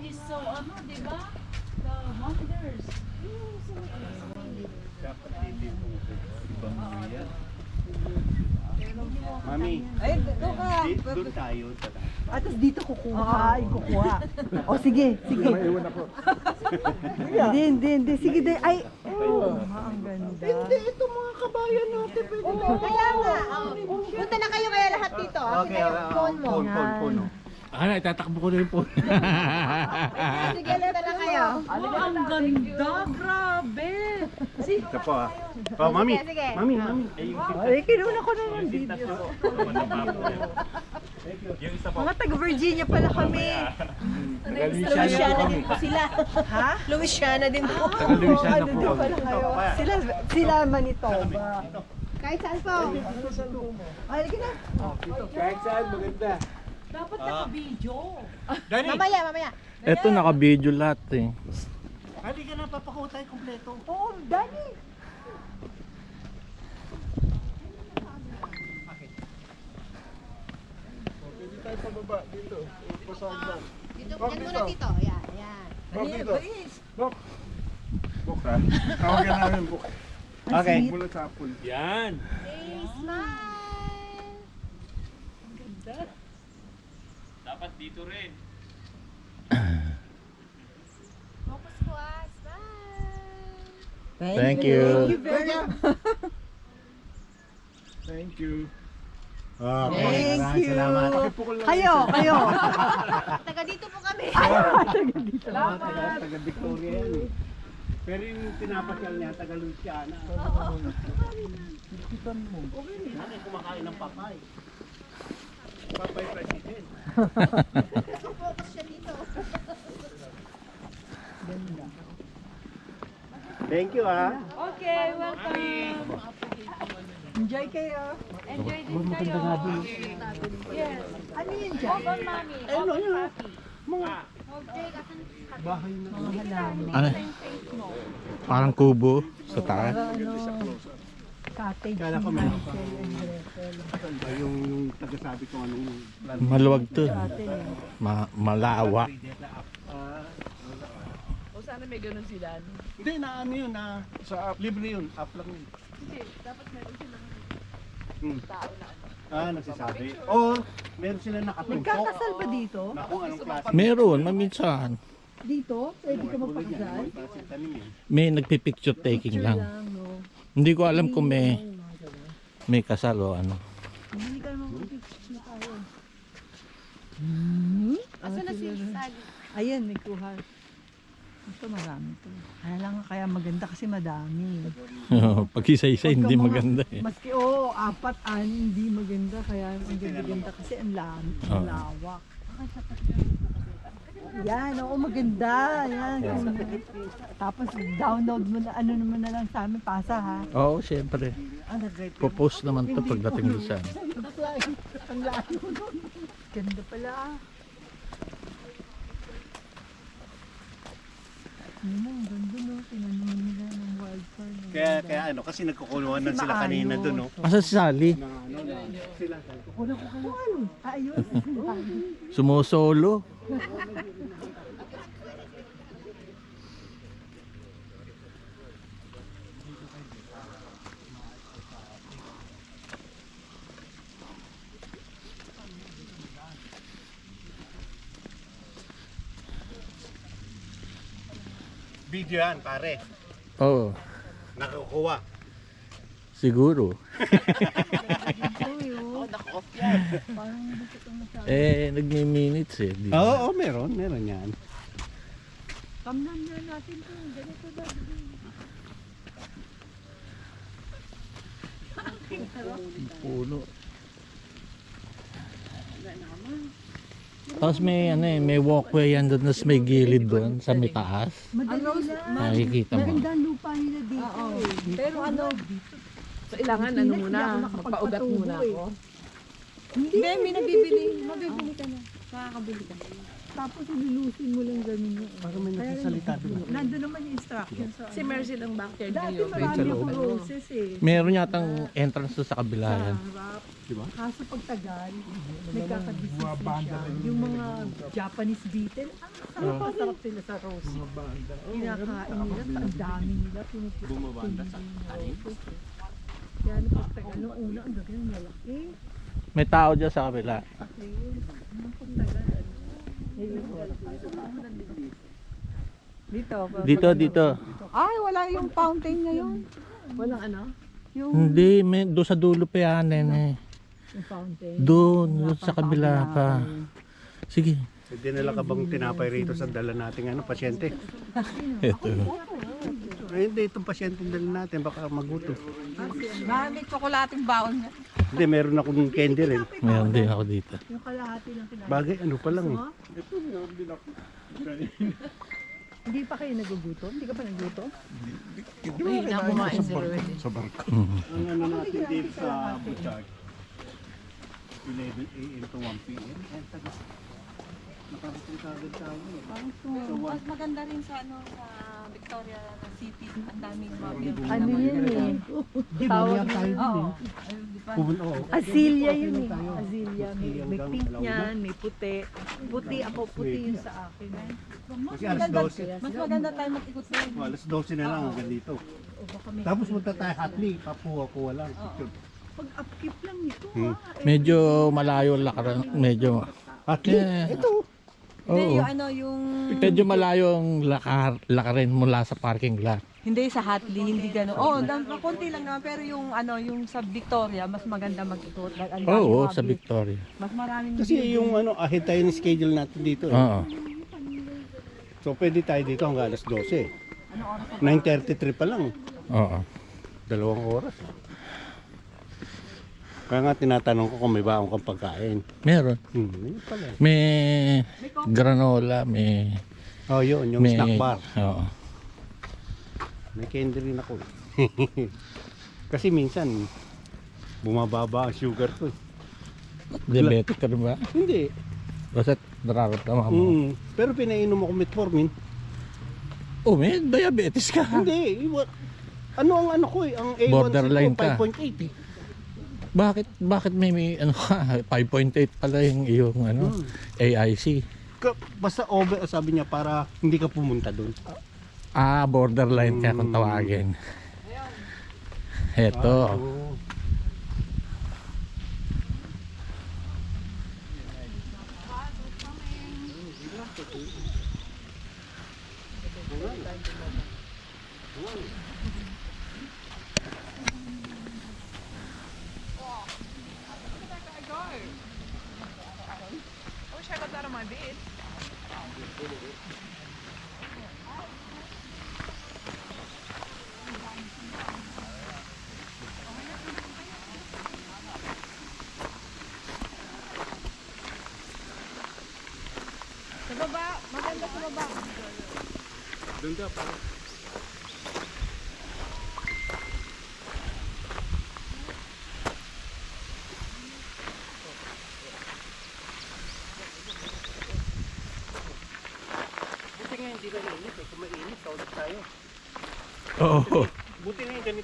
is so, di ba? The wonders. Dapat hindi po ibang yan. Mami, Ay, doon ka. doon tayo. At dito kukuha. Ay, kukuha. O sige, sige. Maiwan ako. Hindi. Sige, din. Ay, ang ganda. Hindi, ito mga kabayan natin. Kaya nga, punta na kayo kaya lahat dito. Okay, Phone mo. phone. Ano, itatakbo ko na yung phone. Sige, punta na kayo. Ang ganda, grabe. Ito po ah. Oh, mami. Sige, sige. Mami. Ay, kinuna ko na yung Yung video. isa po. Mga taga-Virginia pala kami. Louisiana din po sila. Ha? Louisiana din po. Taga-Louisiana Ano po din kami. pala kayo? Sila Manitoba. Kahit saan po. Ay, halika na. Kahit saan, maganda. Dapat naka-video. Mamaya. Ito naka-video lahat eh. Halika na, papakuha tayo kompleto. Oo, Dani. Pwede tayo pababa dito. Pasawag lang. Dito, yan muna dito. Yan. Bok dito. Bok. Bok ha? Tawagan namin Bok. Okay. Mula sa apple. Yan. Hey, smile. Dapat dito rin. Focus po smile. Thank you. Thank you very much. Thank you. Okay, Thank maraming you. salamat. Kayo. Taga dito po kami. Taga Victoria yan eh. Pero yung pinapasyal niya, taga Louisiana. Ano kumakain ng papay? Papay president. Focus siya dito. Thank you ah. Okay, welcome. Enjoy kayo. Enjoy din kayo. Yes. Ano yun dyan? Hold on, mommy. Ano yun? Ano? Parang kubo sa taas. Cottage. Kala ko meron pa. Yung tagasabi ko anong Maluwag to. Malawak. O sana may ganun sila. Hindi, na ano yun, na sa libre yun, app lang yun. Hindi, dapat meron silang Tao na ano. Nagsasabi. Or, meron sila nakatungkok. Nagkakasal ba dito? Na kung anong klase. Meron, maminsan. Dito? Pwede ka magpakasal? Klase tanim yun. May nagpipicture taking lang. no? Hindi ko alam kung may kasal o ano. Hindi ka naman magpipicture tayo. Asa na si Sally? Ayan, may kuha. Ito marami to. Kaya maganda kasi madami. Pag isa-isa hindi maganda eh. Maski apat, hindi maganda. Kaya ang ganda kasi ang lawak. Yan, maganda. Yan. Tapos download mo na, ano naman na lang sa amin, pasa ha. Oo, syempre. Popost naman to pagdating doon sa Ang layo nun. Ganda pala. Ang ganda no. Tinanong nila ng wildfire. Kaya ano, kasi nagkukuluan na sila kanina doon, no? Asa si Sally? Na ano na, sila. Ayos. Sumusolo. Video yan, pare. Oo, Nakukuha. siguro. Nagmi-minutes eh. Di ba? Oo, meron yan. Kamnan na natin to. Ganito daw. Puno. Tapos may walkway yan doon, tapos may gilid doon sa may taas. Madali lang. Nakikita mo. Maganda ang lupa nila dito. Pero so kailangan ano muna, magpaugat muna ako. Hindi, may nabibili. Mabibili ka na. makakabili ka. Tapos ilulusin mo lang ganun yun. Parang may nagsasalita doon. Nandun naman yung instructions. sa Si Mercy ng backyard Dati ngayon. marami akong roses eh. Meron yatang entrance doon sa kabila yan. Harap. Diba? Kaso pag tagal, nagkakadisip banda siya. rin Yung mga Japanese beetle, sarap sila sa rose. Kinakain nila, ang dami nila. Bumabanda sa kanin. Kaya ano pag tagal, nung una, ang gagawin malaki. May tao dyan sa kabila. Nung pag tagal, Dito. ay, wala yung fountain ngayon. Walang ano? Yung, Hindi, doon sa dulo pa yan eh. yung fountain. Doon sa kabila pa. Sige. Dinala ka bang tinapay rito sa dala nating pasyente? Ito. Hindi, itong pasyente dala natin, baka magutom. May tsokolating baon nga. Hindi, meron akong candy rin. Meron din ako dito. Yung kalahati ng kinain. Bagay, ano pa lang eh. Hindi pa kayo nagugutom? Hindi ka pa nagugutom? Hindi na kumain si Ruel. Sa barko. Ang ano natin dito sa Butchart, 11 a.m. to 1 p.m. Nakarating kagad tayo eh. Mas maganda rin sa sa Victoria City. Ang daming mga Ano yun eh? Tawag tayo din eh. Oo. Azalea yun eh. Azalea. May pink niyan, may puti. Puti ako, puti yun sa akin. Kasi alas 12. Mas maganda tayo mag-ikot doon. Alas 12 na lang hanggang dito. Tapos punta tayo Hatley, papuha-kuha lang. Pag upkeep lang nito Medyo malayo lakaran. Medyo. Hatley? Ito. Hindi, Oo. yung ano, yung... Medyo malayo ang lakarin mula sa parking lot. Hindi sa Hatley, hindi gano'n. Oo, konti lang naman. Pero yung ano, yung sa Victoria, mas maganda mag-ikot. Like, ang daming Oo, mga sa beach. Victoria. Mas maraming Kasi yung ahead tayo ni schedule natin dito eh. Oo. So pwede tayo dito hanggang alas 12. 9:33 pa lang. Oo. 2 oras. Kaya nga tinatanong ko kung may baong kang pagkain. Meron. Yun pala. May granola, may Oh, yun, yung snack bar. Oo. May candy rin ako. Kasi minsan, bumababa ang sugar ko. Diabetic ka rin ba? Hindi. Basta nararamdaman mo. Pero pinainom ako metformin. Oh, may diabetes ka. Hindi. Ano ang ano ko eh? Ang A1C Borderline ko, ka. 5.8 eh. Bakit may ano ka, 5.8 pala yung ano, AIC. Basta over, sabi niya, para hindi ka pumunta doon. Ah, borderline kaya kung tawagin. Eto. Oo. I wish I got that on my bed. Sa baba, maganda sa baba. Doon ka, parang buti nga hindi na init eh. Kung mainit, kaulit tayo. Oo. Buti nga yung ganito.